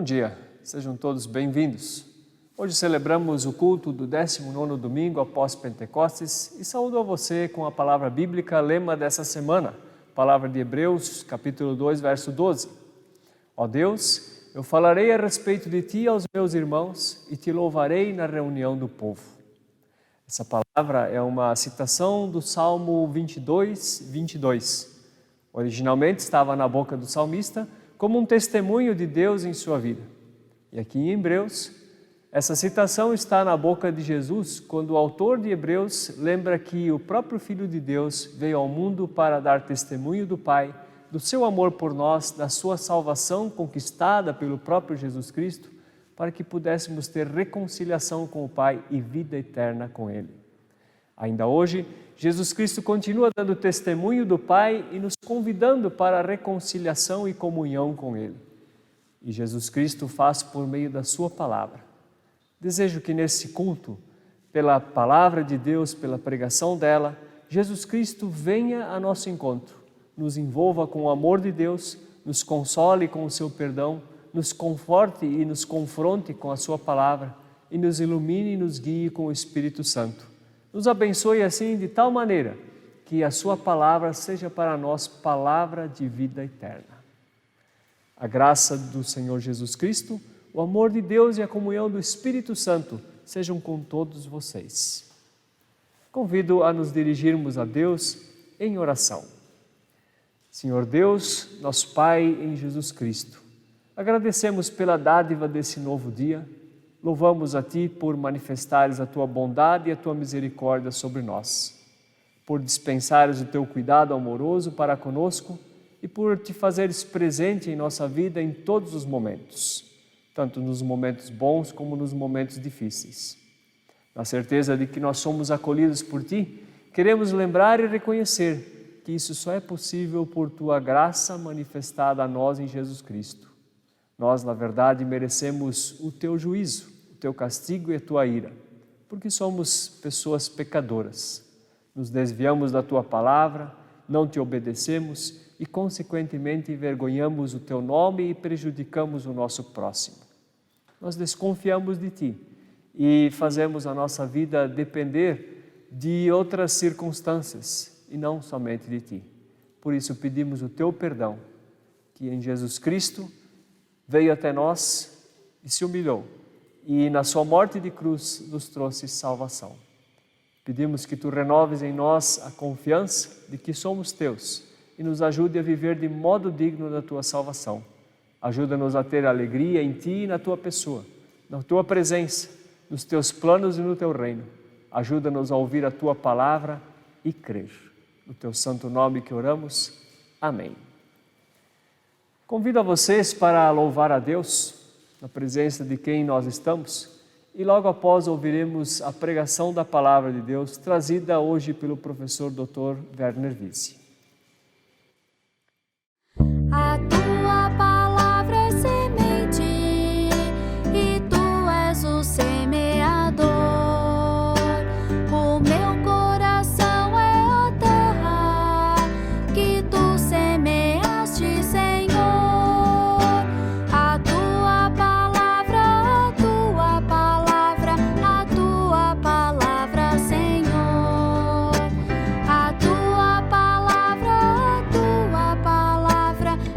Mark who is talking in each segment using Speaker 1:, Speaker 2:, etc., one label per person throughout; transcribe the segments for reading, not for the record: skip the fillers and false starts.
Speaker 1: dia, sejam todos bem-vindos. Hoje celebramos o culto do 19º domingo após Pentecostes e saúdo a você com a palavra bíblica, lema dessa semana, palavra de Hebreus, capítulo 2, verso 12. Ó Deus, eu falarei a respeito de Ti aos meus irmãos e Te louvarei na reunião do povo. Essa palavra é uma citação do Salmo 22. Originalmente estava na boca do salmista como um testemunho de Deus em sua vida. E aqui em Hebreus, essa citação está na boca de Jesus, quando o autor de Hebreus lembra que o próprio Filho de Deus veio ao mundo para dar testemunho do Pai, do seu amor por nós, da sua salvação conquistada pelo próprio Jesus Cristo, para que pudéssemos ter reconciliação com o Pai e vida eterna com Ele. Ainda hoje, Jesus Cristo continua dando testemunho do Pai e nos convidando para a reconciliação e comunhão com Ele. E Jesus Cristo faz por meio da sua palavra. Desejo que nesse culto, pela palavra de Deus, pela pregação dela, Jesus Cristo venha a nosso encontro, nos envolva com o amor de Deus, nos console com o seu perdão, nos conforte e nos confronte com a sua palavra e nos ilumine e nos guie com o Espírito Santo. Nos abençoe assim de tal maneira que a sua palavra seja para nós palavra de vida eterna. A graça do Senhor Jesus Cristo, o amor de Deus e a comunhão do Espírito Santo sejam com todos vocês. Convido a nos dirigirmos a Deus em oração. Senhor Deus, nosso Pai em Jesus Cristo, agradecemos pela dádiva desse novo dia. Louvamos a Ti por manifestares a Tua bondade e a Tua misericórdia sobre nós, por dispensares o Teu cuidado amoroso para conosco e por Te fazeres presente em nossa vida em todos os momentos, tanto nos momentos bons como nos momentos difíceis. Na certeza de que nós somos acolhidos por Ti, queremos lembrar e reconhecer que isso só é possível por Tua graça manifestada a nós em Jesus Cristo. Nós, na verdade, merecemos o Teu juízo, o Teu castigo e a Tua ira, porque somos pessoas pecadoras. Nos desviamos da Tua palavra, não Te obedecemos e, consequentemente, envergonhamos o Teu nome e prejudicamos o nosso próximo. Nós desconfiamos de Ti e fazemos a nossa vida depender de outras circunstâncias e não somente de Ti. Por isso pedimos o Teu perdão, que em Jesus Cristo veio até nós e se humilhou, e na sua morte de cruz nos trouxe salvação. Pedimos que Tu renoves em nós a confiança de que somos Teus e nos ajude a viver de modo digno da Tua salvação. Ajuda-nos a ter alegria em Ti e na Tua pessoa, na Tua presença, nos Teus planos e no Teu reino. Ajuda-nos a ouvir a Tua palavra e crer. No Teu santo nome que oramos. Amém. Convido a vocês para louvar a Deus, na presença de quem nós estamos, e logo após ouviremos a pregação da Palavra de Deus, trazida hoje pelo professor Dr. Werner Wiese.
Speaker 2: A Tua palavra é semente, e Tu és o semeador. O meu coração é a terra que Tu semeaste, Senhor. A Tua palavra, Senhor. A Tua palavra,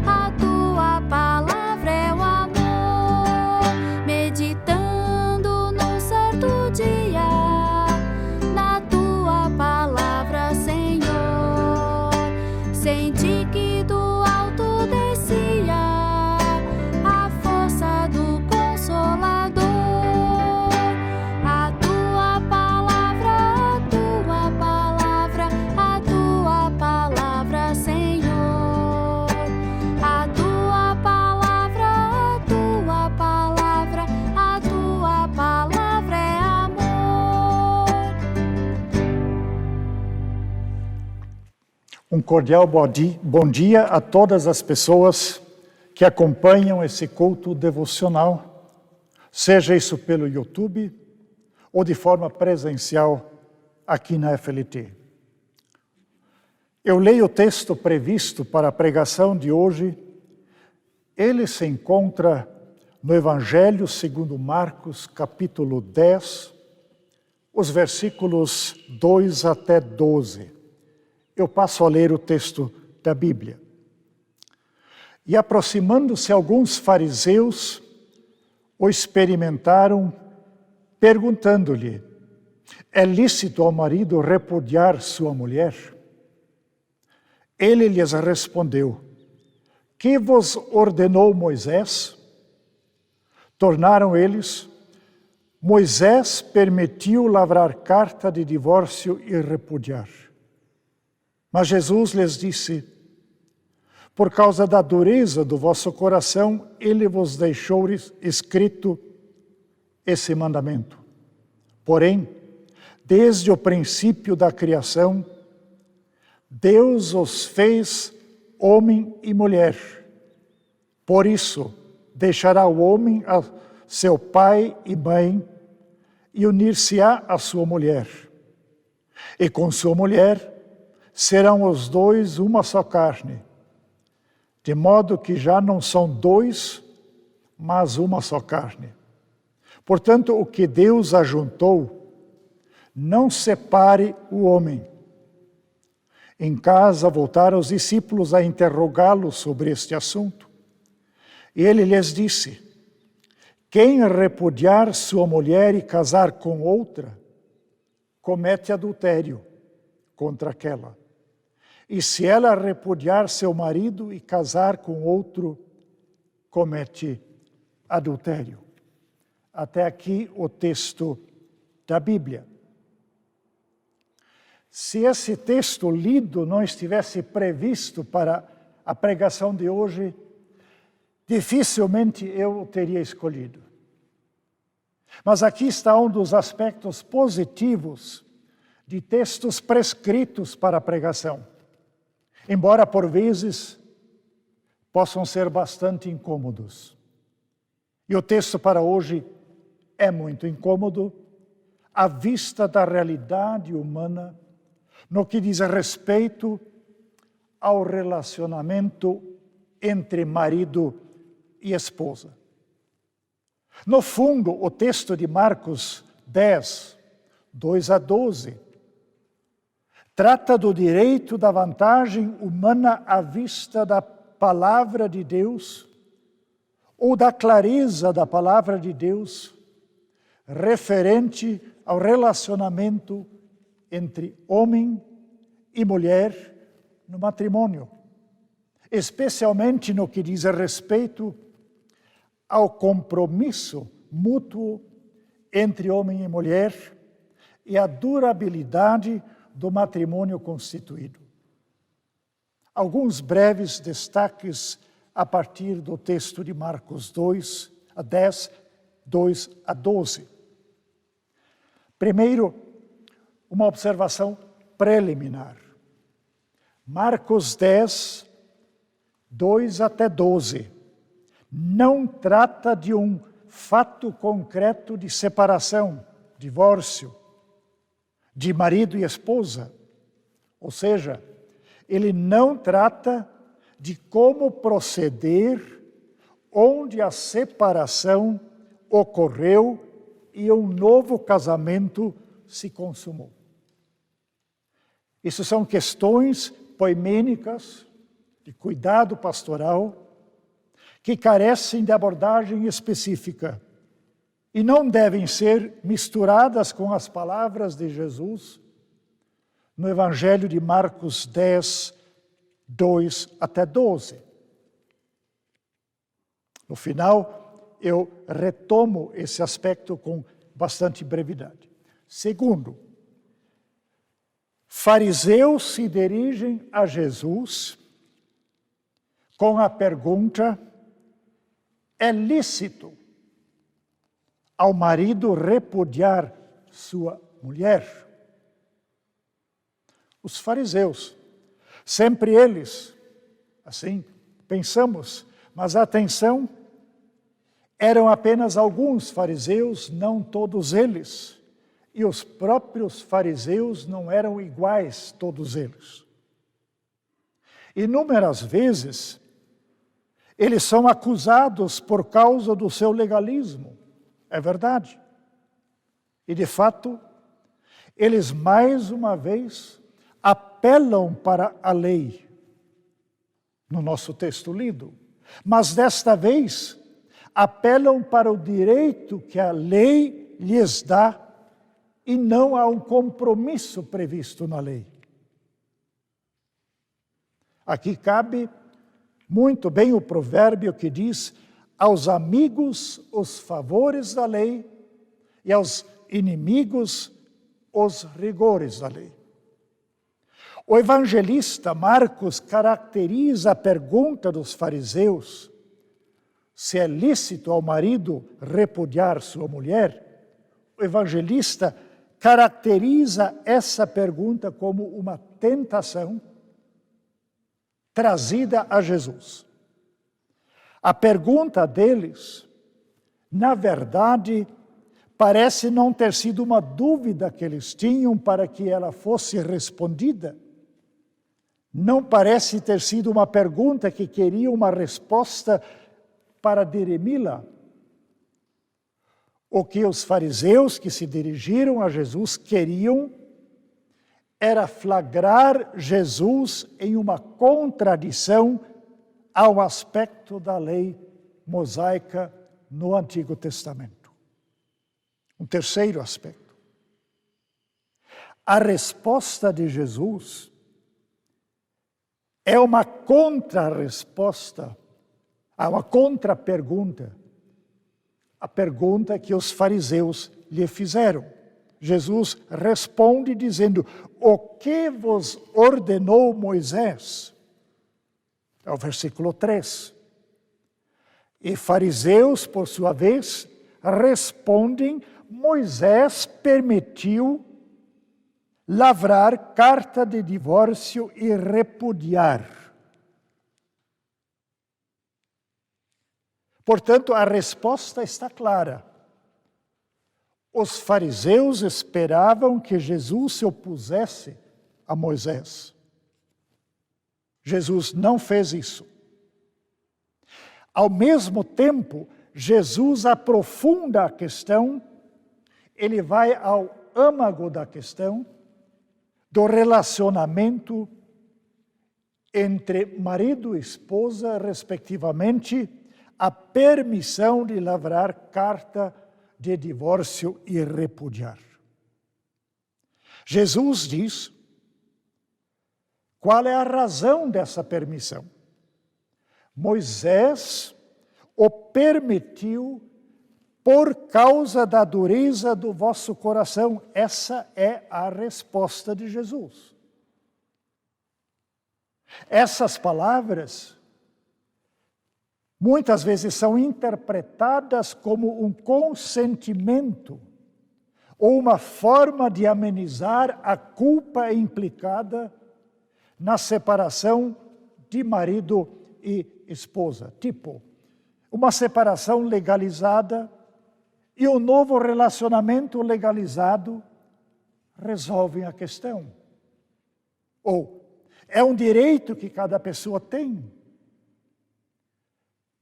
Speaker 2: a Tua palavra é o amor. Meditando num certo dia na Tua palavra, Senhor, senti que do alto descia a força do Consolador. A Tua palavra, Senhor. A Tua palavra, a Tua palavra é amor.
Speaker 3: Um cordial bom dia a todas as pessoas que acompanham esse culto devocional, seja isso pelo YouTube ou de forma presencial aqui na FLT. Eu leio o texto previsto para a pregação de hoje. Ele se encontra no Evangelho segundo Marcos, capítulo 10, os versículos 2 até 12. Eu passo a ler o texto da Bíblia. E aproximando-se alguns fariseus, o experimentaram, perguntando-lhe: é lícito ao marido repudiar sua mulher? Ele lhes respondeu: que vos ordenou Moisés? Tornaram eles: Moisés permitiu lavrar carta de divórcio e repudiar. Mas Jesus lhes disse: por causa da dureza do vosso coração, ele vos deixou escrito esse mandamento. Porém, desde o princípio da criação, Deus os fez homem e mulher. Por isso, deixará o homem a seu pai e mãe e unir-se-á à sua mulher. E com sua mulher serão os dois uma só carne. De modo que já não são dois, mas uma só carne. Portanto, o que Deus ajuntou, não separe o homem. Em casa voltaram os discípulos a interrogá-lo sobre este assunto. E ele lhes disse: quem repudiar sua mulher e casar com outra, comete adultério contra aquela. E se ela repudiar seu marido e casar com outro, comete adultério. Até aqui o texto da Bíblia. Se esse texto lido não estivesse previsto para a pregação de hoje, dificilmente eu o teria escolhido. Mas aqui está um dos aspectos positivos de textos prescritos para a pregação. Embora por vezes possam ser bastante incômodos. E o texto para hoje é muito incômodo à vista da realidade humana no que diz respeito ao relacionamento entre marido e esposa. No fundo, o texto de Marcos 10, 2 a 12, trata do direito da vantagem humana à vista da palavra de Deus, ou da clareza da palavra de Deus, referente ao relacionamento entre homem e mulher no matrimônio, especialmente no que diz respeito ao compromisso mútuo entre homem e mulher e a durabilidade do matrimônio constituído. Alguns breves destaques a partir do texto de Marcos 2 a 10, 2 a 12. Primeiro, uma observação preliminar. Marcos 10, 2 até 12, não trata de um fato concreto de separação, divórcio, de marido e esposa. Ou seja, ele não trata de como proceder onde a separação ocorreu e um novo casamento se consumou. Isso são questões poimênicas, de cuidado pastoral, que carecem de abordagem específica e não devem ser misturadas com as palavras de Jesus no Evangelho de Marcos 10, 2 até 12. No final, eu retomo esse aspecto com bastante brevidade. Segundo, fariseus se dirigem a Jesus com a pergunta: é lícito ao marido repudiar sua mulher? Os fariseus, sempre eles, assim pensamos, mas atenção, eram apenas alguns fariseus, não todos eles. E os próprios fariseus não eram iguais, todos eles. Inúmeras vezes, eles são acusados por causa do seu legalismo. É verdade. E, de fato, eles mais uma vez apelam para a lei, no nosso texto lido. Mas desta vez, apelam para o direito que a lei lhes dá e não a um compromisso previsto na lei. Aqui cabe muito bem o provérbio que diz: aos amigos os favores da lei e aos inimigos os rigores da lei. O evangelista Marcos caracteriza a pergunta dos fariseus se é lícito ao marido repudiar sua mulher. O evangelista caracteriza essa pergunta como uma tentação trazida a Jesus. A pergunta deles, na verdade, parece não ter sido uma dúvida que eles tinham para que ela fosse respondida. Não parece ter sido uma pergunta que queria uma resposta para dirimi-la. O que os fariseus que se dirigiram a Jesus queriam era flagrar Jesus em uma contradição ao aspecto da lei mosaica no Antigo Testamento. Um terceiro aspecto. A resposta de Jesus é uma contra-resposta, uma contra-pergunta, a pergunta que os fariseus lhe fizeram. Jesus responde dizendo: o que vos ordenou Moisés? É o versículo 3. E fariseus, por sua vez, respondem: Moisés permitiu lavrar carta de divórcio e repudiar. Portanto, a resposta está clara. Os fariseus esperavam que Jesus se opusesse a Moisés. Jesus não fez isso. Ao mesmo tempo, Jesus aprofunda a questão, ele vai ao âmago da questão do relacionamento entre marido e esposa, respectivamente, a permissão de lavrar carta de divórcio e repudiar. Jesus diz qual é a razão dessa permissão. Moisés o permitiu por causa da dureza do vosso coração. Essa é a resposta de Jesus. Essas palavras muitas vezes são interpretadas como um consentimento ou uma forma de amenizar a culpa implicada na separação de marido e esposa. Tipo, uma separação legalizada e um novo relacionamento legalizado resolvem a questão. Ou é um direito que cada pessoa tem.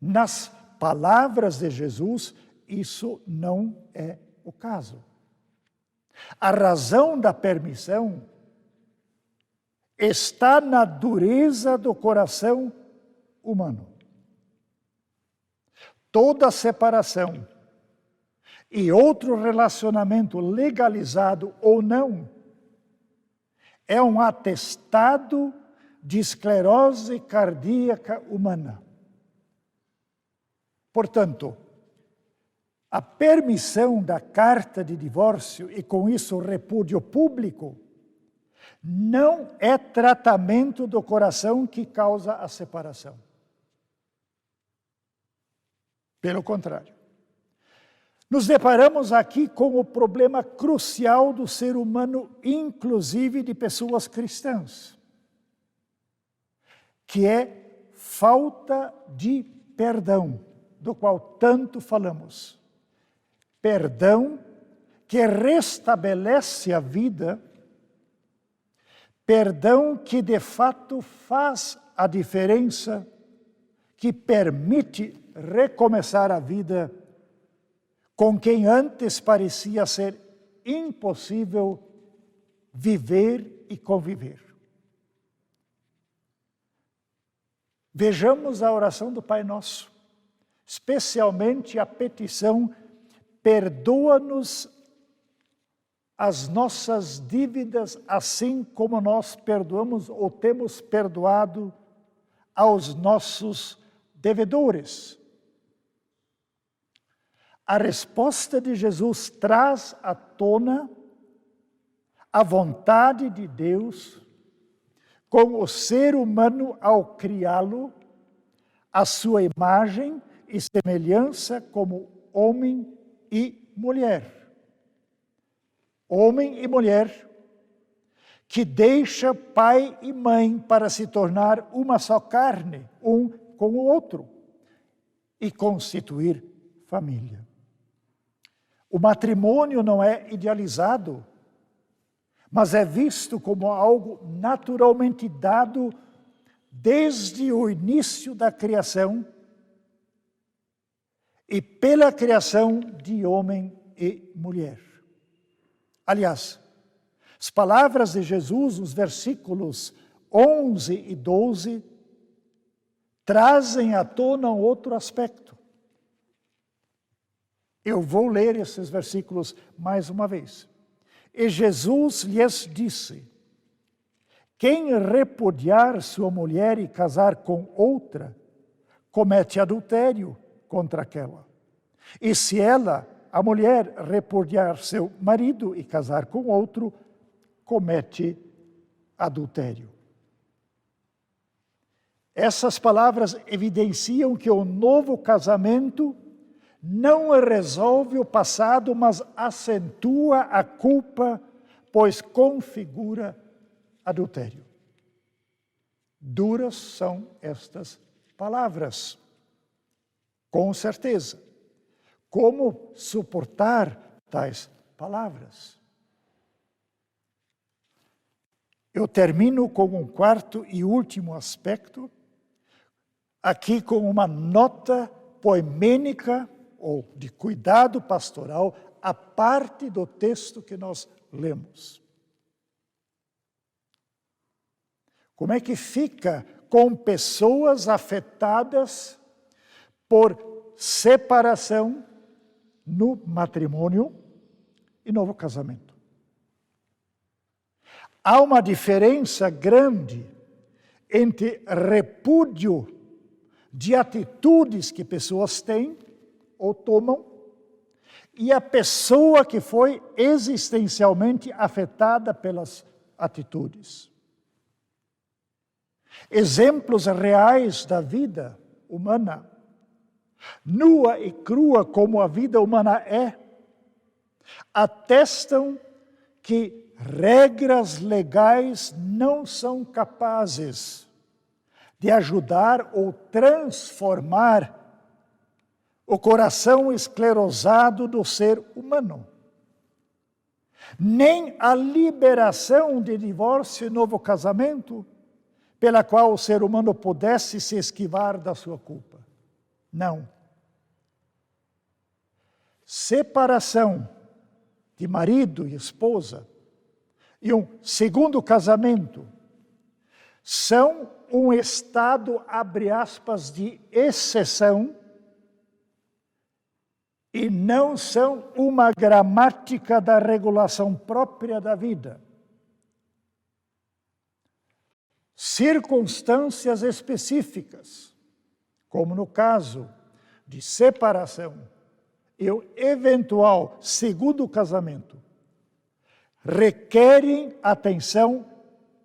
Speaker 3: Nas palavras de Jesus, isso não é o caso. A razão da permissão está na dureza do coração humano. Toda separação e outro relacionamento legalizado ou não é um atestado de esclerose cardíaca humana. Portanto, a permissão da carta de divórcio e com isso o repúdio público não é tratamento do coração que causa a separação. Pelo contrário. Nos deparamos aqui com o problema crucial do ser humano, inclusive de pessoas cristãs, que é falta de perdão, do qual tanto falamos. Perdão que restabelece a vida, perdão que de fato faz a diferença, que permite recomeçar a vida com quem antes parecia ser impossível viver e conviver. Vejamos a oração do Pai Nosso, especialmente a petição: perdoa-nos as nossas dívidas, assim como nós perdoamos ou temos perdoado aos nossos devedores. A resposta de Jesus traz à tona a vontade de Deus com o ser humano ao criá-lo, a sua imagem e semelhança como homem e mulher. Homem e mulher que deixa pai e mãe para se tornar uma só carne, um com o outro, e constituir família. O matrimônio não é idealizado, mas é visto como algo naturalmente dado desde o início da criação e pela criação de homem e mulher. Aliás, as palavras de Jesus nos versículos 11 e 12 trazem à tona um outro aspecto. Eu vou ler esses versículos mais uma vez. E Jesus lhes disse: quem repudiar sua mulher e casar com outra, comete adultério contra aquela. E se ela, a mulher, repudiar seu marido e casar com outro, comete adultério. Essas palavras evidenciam que o novo casamento não resolve o passado, mas acentua a culpa, pois configura adultério. Duras são estas palavras, com certeza. Como suportar tais palavras? Eu termino com um quarto e último aspecto, aqui com uma nota poemênica ou de cuidado pastoral, a parte do texto que nós lemos. Como é que fica com pessoas afetadas por separação no matrimônio e novo casamento? Há uma diferença grande entre repúdio de atitudes que pessoas têm ou tomam e a pessoa que foi existencialmente afetada pelas atitudes. Exemplos reais da vida humana, nua e crua como a vida humana é, atestam que regras legais não são capazes de ajudar ou transformar o coração esclerosado do ser humano. Nem a liberação de divórcio e novo casamento, pela qual o ser humano pudesse se esquivar da sua culpa. Não. Separação de marido e esposa e um segundo casamento são um estado, abre aspas, de exceção e não são uma gramática da regulação própria da vida. Circunstâncias específicas, como no caso de separação e o eventual segundo casamento, requerem atenção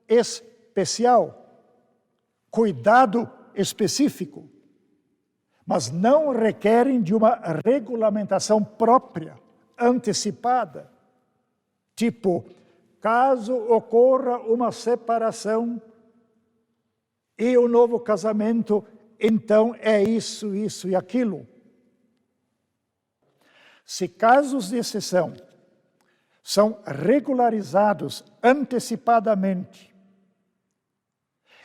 Speaker 3: especial, cuidado específico, mas não requerem de uma regulamentação própria, antecipada. Tipo, caso ocorra uma separação e o novo casamento, então é isso, isso e aquilo. Se casos de exceção são regularizados antecipadamente,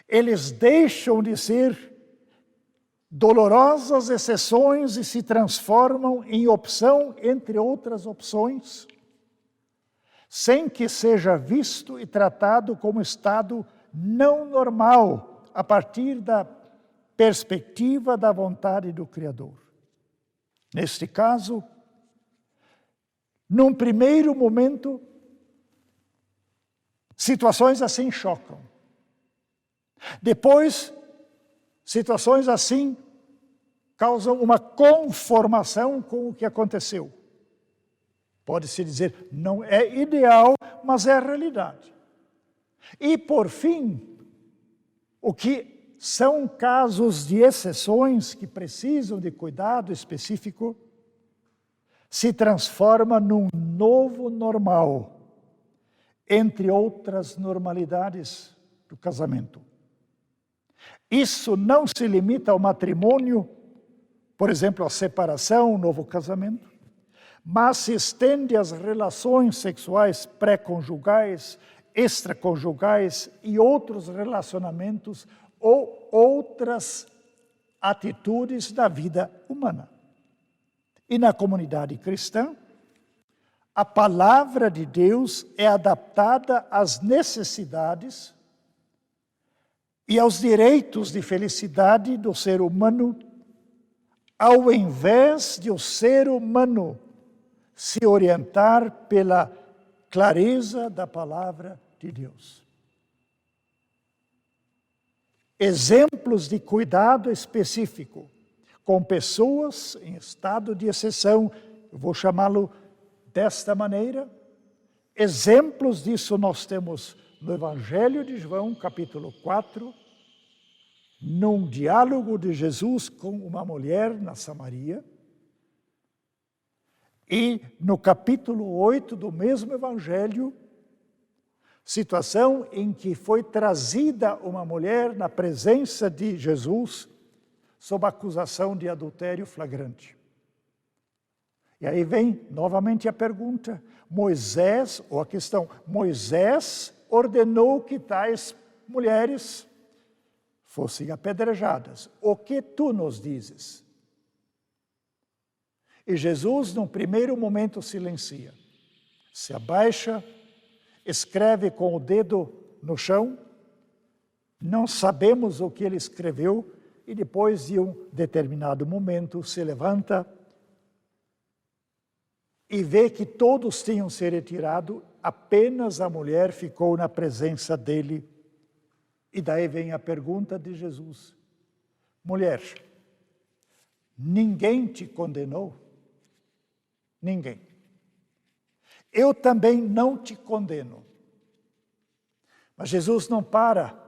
Speaker 3: eles deixam de ser dolorosas exceções e se transformam em opção entre outras opções, sem que seja visto e tratado como estado não normal a partir da perspectiva da vontade do Criador. Neste caso, num primeiro momento, situações assim chocam. Depois, situações assim causam uma conformação com o que aconteceu. Pode-se dizer, não é ideal, mas é a realidade. E, por fim, o que são casos de exceções que precisam de cuidado específico, se transforma num novo normal, entre outras normalidades do casamento. Isso não se limita ao matrimônio, por exemplo, à separação, ao novo casamento, mas se estende às relações sexuais pré-conjugais, extraconjugais e outros relacionamentos ou outras atitudes da vida humana. E na comunidade cristã, a palavra de Deus é adaptada às necessidades e aos direitos de felicidade do ser humano, ao invés de o ser humano se orientar pela clareza da palavra de Deus. Exemplos de cuidado específico com pessoas em estado de exceção, eu vou chamá-lo desta maneira. Exemplos disso nós temos no Evangelho de João, capítulo 4, num diálogo de Jesus com uma mulher na Samaria, e no capítulo 8 do mesmo Evangelho, situação em que foi trazida uma mulher na presença de Jesus sob acusação de adultério flagrante. E aí vem novamente a pergunta, Moisés ordenou que tais mulheres fossem apedrejadas. O que tu nos dizes? E Jesus, num primeiro momento, silencia. Se abaixa, escreve com o dedo no chão, não sabemos o que ele escreveu, e depois de um determinado momento se levanta e vê que todos tinham se retirado, apenas a mulher ficou na presença dele. E daí vem a pergunta de Jesus: mulher, ninguém te condenou? Ninguém. Eu também não te condeno. Mas Jesus não para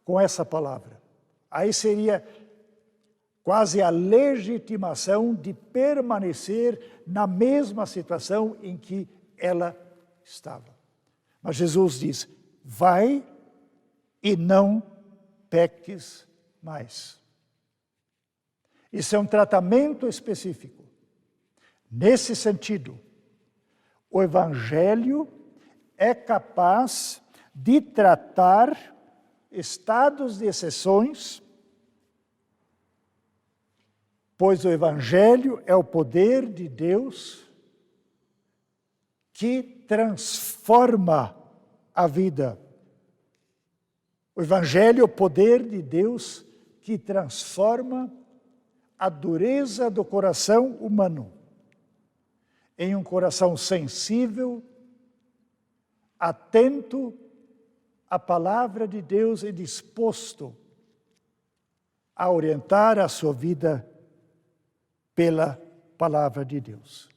Speaker 3: com essa palavra. Aí seria quase a legitimação de permanecer na mesma situação em que ela estava. Mas Jesus diz: vai e não peques mais. Isso é um tratamento específico. Nesse sentido, o Evangelho é capaz de tratar estados de exceções, pois o Evangelho é o poder de Deus que transforma a vida. O Evangelho é o poder de Deus que transforma a dureza do coração humano em um coração sensível, atento à palavra de Deus e disposto a orientar a sua vida pela palavra de Deus.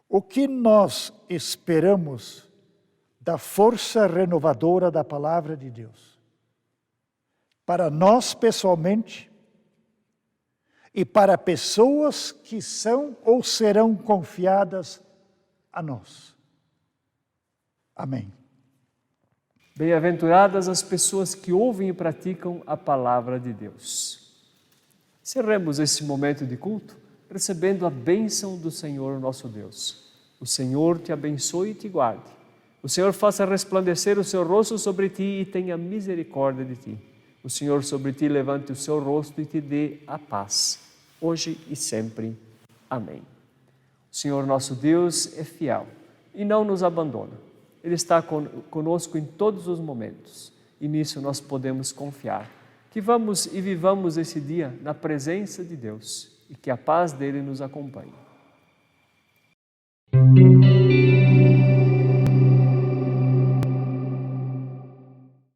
Speaker 3: O que nós esperamos da força renovadora da palavra de Deus? Para nós pessoalmente e para pessoas que são ou serão confiadas a nós. Amém.
Speaker 1: Bem-aventuradas as pessoas que ouvem e praticam a palavra de Deus. Encerremos esse momento de culto recebendo a bênção do Senhor nosso Deus. O Senhor te abençoe e te guarde. O Senhor faça resplandecer o seu rosto sobre ti e tenha misericórdia de ti. O Senhor sobre ti levante o seu rosto e te dê a paz, hoje e sempre. Amém. O Senhor nosso Deus é fiel e não nos abandona. Ele está conosco em todos os momentos e nisso nós podemos confiar. Que vamos e vivamos esse dia na presença de Deus e que a paz dele nos acompanhe.